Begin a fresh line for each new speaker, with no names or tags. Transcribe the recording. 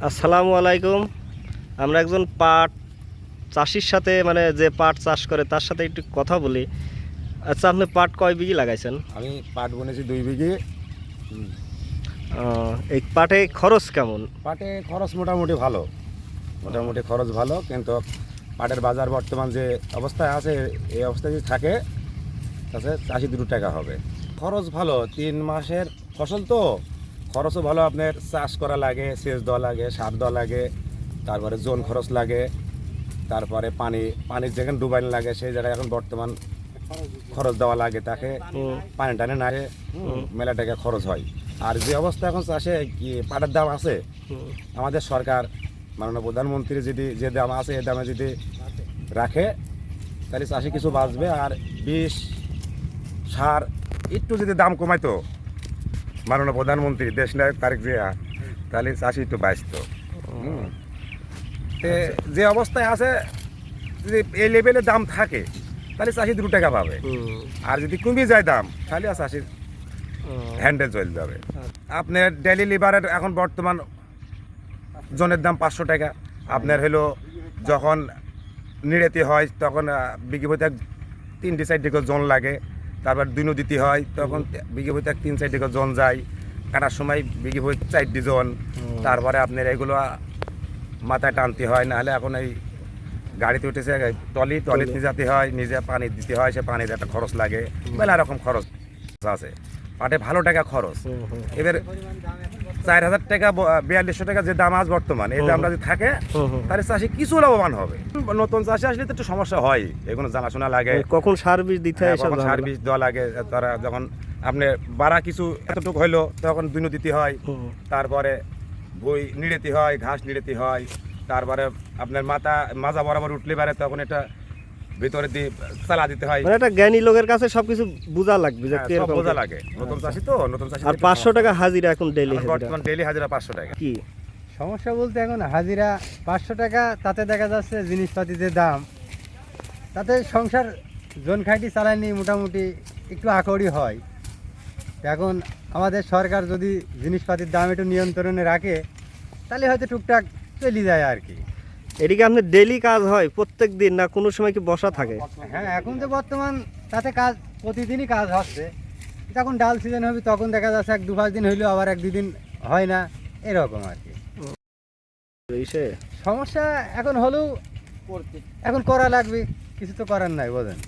আসসালামু আলাইকুম। আমরা একজন পাট চাষির সাথে মানে যে পাট চাষ করে তার সাথে একটু কথা বলি। আচ্ছা, আপনি পাট কয় বিঘি লাগাইছেন?
আমি পাট বুনেছি 2 বিঘে।
এই পাটে খরচ কেমন?
পাটে খরচ মোটামুটি ভালো, মোটামুটি খরচ ভালো, কিন্তু পাটের বাজার বর্তমান যে অবস্থায় আছে এই অবস্থায় যদি থাকে তাতে চাষি 2 টাকা হবে। খরচ ভালো, 3 মাসের ফসল তো খরচও ভালো। আপনার চাষ করা লাগে, সেচ দেওয়া লাগে, সার দেওয়া লাগে, তারপরে জোন খরচ লাগে, তারপরে পানির যেখানে ডুবাইন লাগে সেই জায়গায় এখন বর্তমান খরচ দেওয়া লাগে, তাকে পানি টানে না মেলা টাকা খরচ হয়। আর যে অবস্থা এখন চাষে কি পাটের দাম আছে, আমাদের সরকার মাননীয় প্রধানমন্ত্রী যদি যে দাম আছে এই দামে যদি রাখে তাহলে চাষি কিছু বাঁচবে। আর বিষ সার একটু যদি দাম কমাইতো মাননীয় প্রধানমন্ত্রী দেশ নায়ক তারেক জিয়া, তাহলে চাষি একটু বাঁচত। যে অবস্থায় আছে যদি এই লেভেলে দাম থাকে তাহলে চাষি 2 টাকা পাবে। আর যদি কমে যায় দাম তাহলে আর চাষির হ্যান্ডেল চলে যাবে। আপনার ডেলি লিভারের এখন বর্তমান জনের দাম 500 টাকা। আপনার হলো যখন নিড়েতে হয় তখন বিঘে প্রতি 3-4 করে জন লাগে, তারপর দিনও দিতে হয় তখন বিঘে প্রতি 3-4 করে জন যায়, কাটার সময় বিঘে প্রতি 4 জন। তারপরে আপনার এগুলো মাথায় টানতে হয়, নাহলে এখন এই গাড়িতে উঠেছে টলিতে নিয়ে যেতে হয়, নিজে পানি দিতে হয়, সে পানির একটা খরচ লাগে, মেলা রকম খরচ আছে। পাটে ভালো টাকা খরচ। এবার 4,000 টাকা 4,200 টাকা যে দাম আজ বর্তমান এই দামটা যদি থাকে তাহলে চাষি কিছু লাভবান হবে। নতুন চাষি আসলে তো একটু সমস্যা হয়, এগুলো জানাশোনা লাগে,
কখন সার বিষ দিতে হয়,
কখন সার বিষ দেওয়া লাগে। তারা যখন আপনি বাড়া কিছু এতটুকু হইলো তখন দিনও দিতে হয়, তারপরে বই নিড়েতে হয়, ঘাস নিড়েতে হয়, তারপরে আপনার মাজা বরাবর উঠলে পারে তখন এটা ভিতরে দিয়ে চালা দিতে হয়।
মানে একটা জ্ঞানী লোকের কাছে সবকিছু বোঝা লাগবে যে
সব বোঝা লাগে। নতুন চাষি তো, নতুন চাষি।
আর 500 টাকা হাজিরা এখন ডেইলি
বর্তমান ডেইলি হাজিরা 500 টাকা।
কি
সমস্যা বলতে এখন হাজিরা 500 টাকা, তাতে দেখা যাচ্ছে জিনিসপাতি যে দাম, তাতে সংসার জন খাইটি চালানি মোটামুটি একটু আকড়ি হয়। এখন আমাদের সরকার যদি জিনিসপাতির দাম একটু নিয়ন্ত্রণে রাখে তাহলে হয়তো টুকটাক চলে যায় আর কি।
এদিকে আপনার ডেইলি কাজ হয় প্রত্যেক দিন, না কোনো সময় কি বসা থাকে?
হ্যাঁ, এখন তো বর্তমান তাতে কাজ প্রতিদিনই কাজ হচ্ছে। যখন ডাল সিজন হবে তখন দেখা যাচ্ছে 1-2-5 দিন হইলেও আবার 1-2 দিন হয় না, এরকম আর কি। সমস্যা এখন হলেও এখন করা লাগবে, কিছু তো করার নাই, বোঝেন।